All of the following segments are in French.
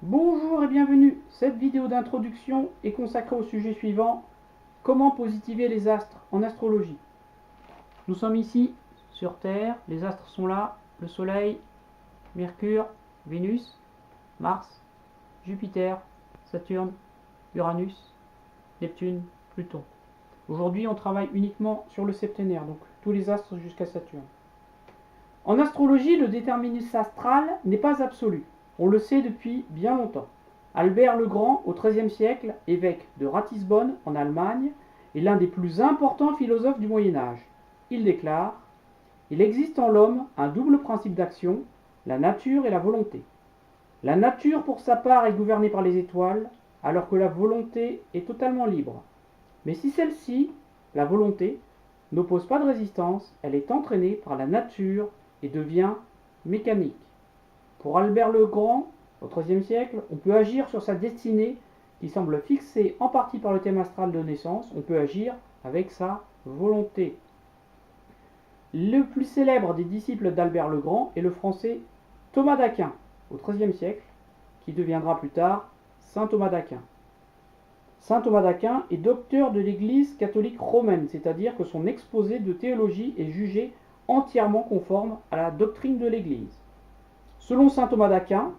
Bonjour et bienvenue. Cette vidéo d'introduction est consacrée au sujet suivant: comment positiver les astres en astrologie. Nous sommes ici sur Terre, les astres sont là, le Soleil, Mercure, Vénus, Mars, Jupiter, Saturne, Uranus, Neptune, Pluton. Aujourd'hui, on travaille uniquement sur le septénaire, donc tous les astres jusqu'à Saturne. En astrologie, le déterminisme astral n'est pas absolu. On le sait depuis bien longtemps. Albert le Grand, au XIIIe siècle, évêque de Ratisbonne, en Allemagne, est l'un des plus importants philosophes du Moyen Âge. Il déclare: il existe en l'homme un double principe d'action, la nature et la volonté. La nature, pour sa part, est gouvernée par les étoiles, alors que la volonté est totalement libre. Mais si celle-ci, la volonté, n'oppose pas de résistance, elle est entraînée par la nature et devient mécanique. Pour Albert le Grand, au XIIIe siècle, on peut agir sur sa destinée qui semble fixée en partie par le thème astral de naissance. On peut agir avec sa volonté. Le plus célèbre des disciples d'Albert le Grand est le français Thomas d'Aquin, au XIIIe siècle, qui deviendra plus tard saint Thomas d'Aquin. Saint Thomas d'Aquin est docteur de l'Église catholique romaine, c'est-à-dire que son exposé de théologie est jugé entièrement conforme à la doctrine de l'Église. Selon saint Thomas d'Aquin,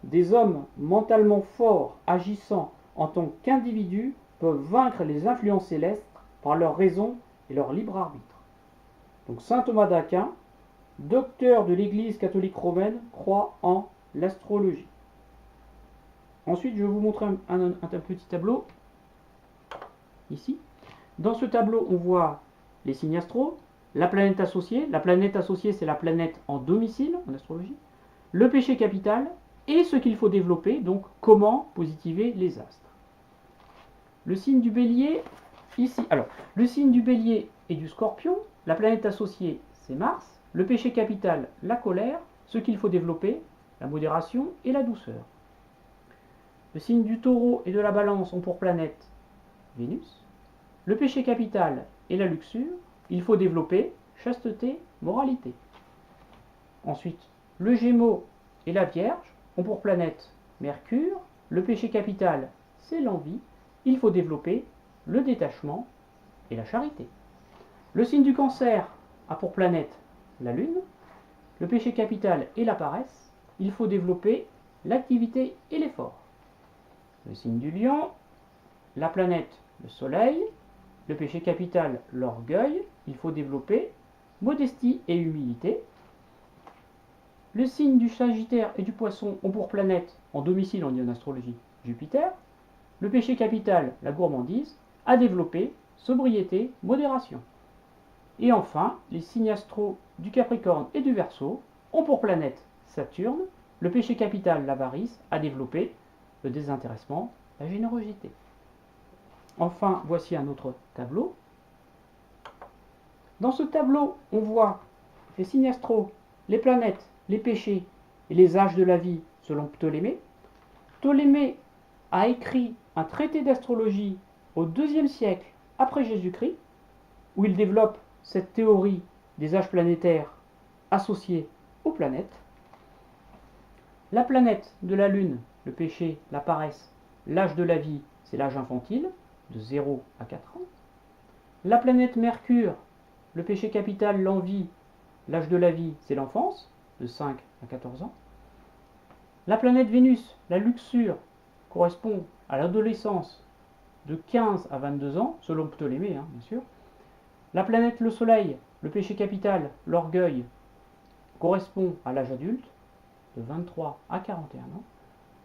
des hommes mentalement forts agissant en tant qu'individus peuvent vaincre les influences célestes par leur raison et leur libre arbitre. Donc saint Thomas d'Aquin, docteur de l'Église catholique romaine, croit en l'astrologie. Ensuite, je vais vous montrer un petit tableau, ici. Dans ce tableau, on voit les signes astro, la planète associée. La planète associée, c'est la planète en domicile en astrologie. Le péché capital et ce qu'il faut développer, donc comment positiver les astres. Le signe du bélier, ici. Alors, le signe du bélier et du scorpion, la planète associée, c'est Mars. Le péché capital, la colère. Ce qu'il faut développer, la modération et la douceur. Le signe du taureau et de la balance ont pour planète Vénus. Le péché capital et la luxure. Il faut développer chasteté, moralité. Ensuite, le Gémeaux et la Vierge ont pour planète Mercure. Le péché capital, c'est l'envie. Il faut développer le détachement et la charité. Le signe du Cancer a pour planète la Lune. Le péché capital et la paresse. Il faut développer l'activité et l'effort. Le signe du Lion, la planète le Soleil. Le péché capital, l'orgueil. Il faut développer modestie et humilité. Le signe du Sagittaire et du Poisson ont pour planète, en domicile on dit en astrologie, Jupiter. Le péché capital, la gourmandise, à développer sobriété, modération. Et enfin, les signes astro du Capricorne et du Verseau ont pour planète Saturne. Le péché capital, l'avarice, à développer le désintéressement, la générosité. Enfin, voici un autre tableau. Dans ce tableau, on voit les signes astro, les planètes, les péchés et les âges de la vie selon Ptolémée. Ptolémée a écrit un traité d'astrologie au IIe siècle après Jésus-Christ, où il développe cette théorie des âges planétaires associés aux planètes. La planète de la Lune, le péché, la paresse, l'âge de la vie, c'est l'âge infantile, de 0 à 4 ans. La planète Mercure, le péché capital, l'envie, l'âge de la vie, c'est l'enfance, de 5 à 14 ans. La planète Vénus, la luxure, correspond à l'adolescence, de 15 à 22 ans, selon Ptolémée, bien sûr. La planète le Soleil, le péché capital, l'orgueil, correspond à l'âge adulte, de 23 à 41 ans.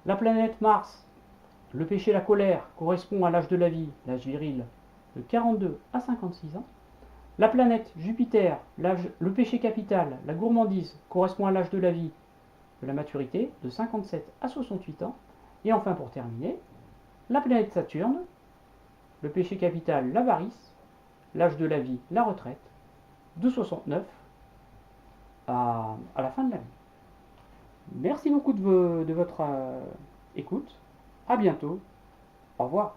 La planète Mars, le péché, la colère, correspond à l'âge de la vie, l'âge viril, de 42 à 56 ans. La planète Jupiter, le péché capital, la gourmandise, correspond à l'âge de la vie, de la maturité, de 57 à 68 ans. Et enfin, pour terminer, la planète Saturne, le péché capital, l'avarice, l'âge de la vie, la retraite, de 69 à la fin de la vie. Merci beaucoup de votre écoute. À bientôt. Au revoir.